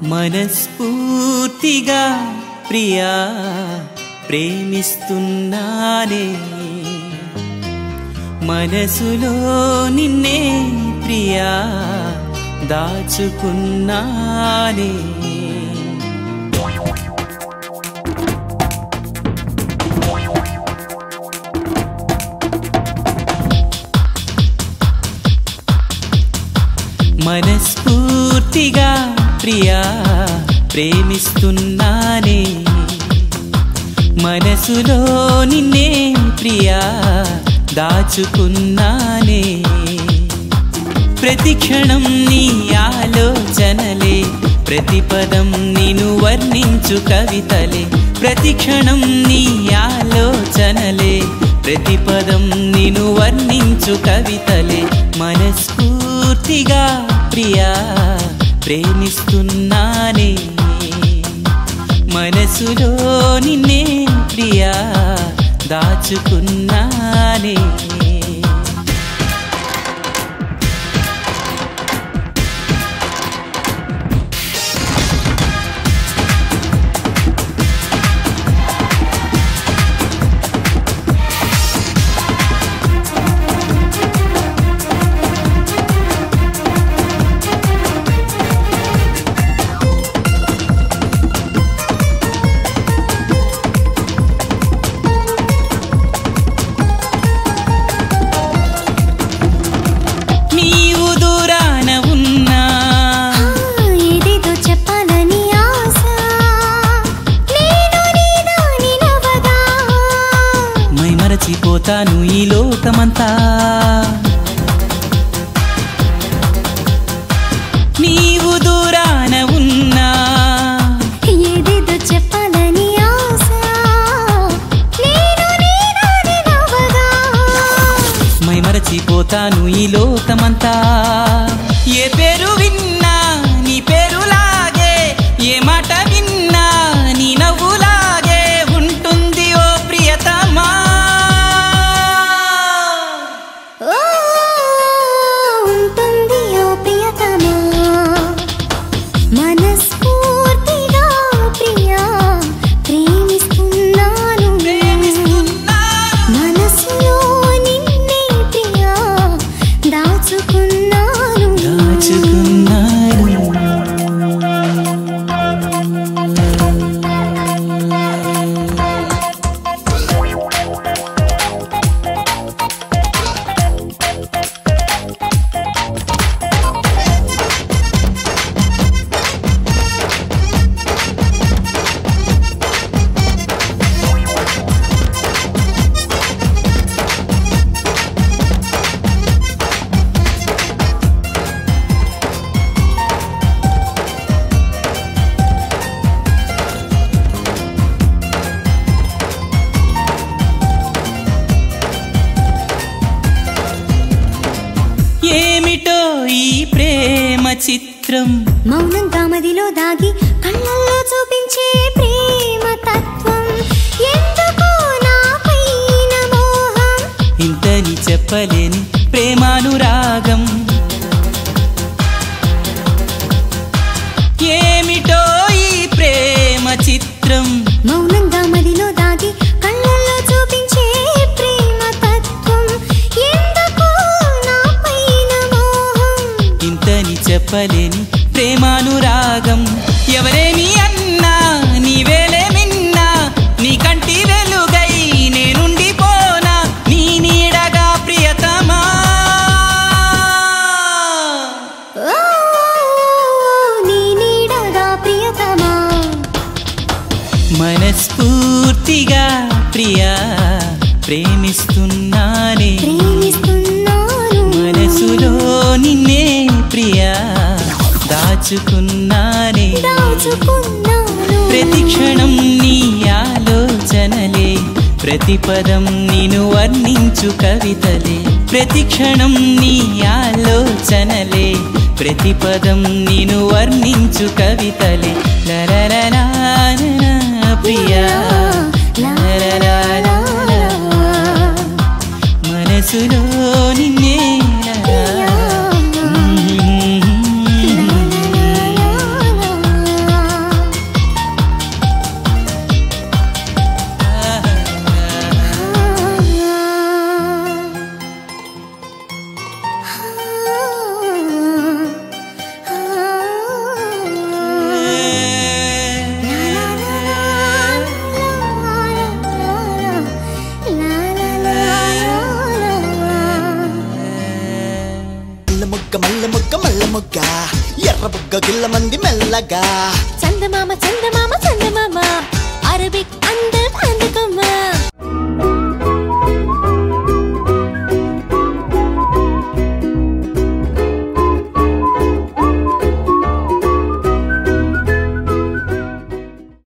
మనస్ఫూర్తిగా ప్రియా ప్రేమిస్తున్నానే మనసులో నిన్నే ప్రియా దాచుకున్నానే మనస్ఫూర్తిగా ప్రియా ప్రేమిస్తున్నానే మనసులో నిన్నే ప్రియా దాచుకున్నానే ప్రతి క్షణం నీ ఆలోచనలే ప్రతి పదం నిన్ను వర్ణించు కవితలే ప్రతి క్షణం నీ ఆలోచనలే ప్రతి పదం నిన్ను వర్ణించు కవితలే మనస్ఫూర్తిగా ప్రియా ప్రేమిస్తున్నానే మనసులో నిన్నే ప్రియా దాచుకున్నానే మరచిపోతాను ఈ లోకమంతా నీవు దూరాన ఉన్నా ఏదేదో చెప్పాలని ఆశ నేను నీదాని నవ్వగా మై మరచిపోతాను ఈ లోకమంతా ఏ పేరు విన్నా నీ పేరులాగే ఏ మాట విన్నా నీ నవ్వులాగే ఉంటుంది ఓ ప్రియతమా మనస్ఫూర్తిగా ప్రియా ప్రేమిస్తున్నాను మనసులో నిన్నే ప్రియా దాచుకున్నాను ఏమిటో ఈ ప్రేమ చిత్రం మౌనంగా మదిలో దాగి కళ్ళల్లో చూపించే ప్రేమ తత్వం ఎందుకో నా పైన మోహం ఇంతని చెప్పలేని ప్రేమానురాగం ఏమిటో ఈ ప్రేమ చిత్రం మౌనంగా మదిలో దాగి కళ్ళల్లో చూపించే ప్రేమ తత్వం ఎందుకో నా పైన మోహం ఇంతని చెప్పలేని ప్రేమానురాగం ఎవరేమి అన్నా నీవేలేమిన్నా నీ కంటి వెలుగై నేనుండిపోనా నీ నీడగా ప్రియతమా నీ నీడగా ప్రియతమా మనస్ఫూర్తిగా ప్రియా ప్రేమిస్తున్నానే మనసులో నిన్నే ప్రియా దాచుకున్నానే ప్రతి క్షణం నీ ఆలోచనలే ప్రతి పదం నిన్ను వర్ణించు కవితలే ప్రతి క్షణం నీ ఆలోచనలే ప్రతి పదం నిన్ను వర్ణించు కవితలే లరలలా ప్రియా మనసులో నిన్నే చల్లగా చందమామ చందమామ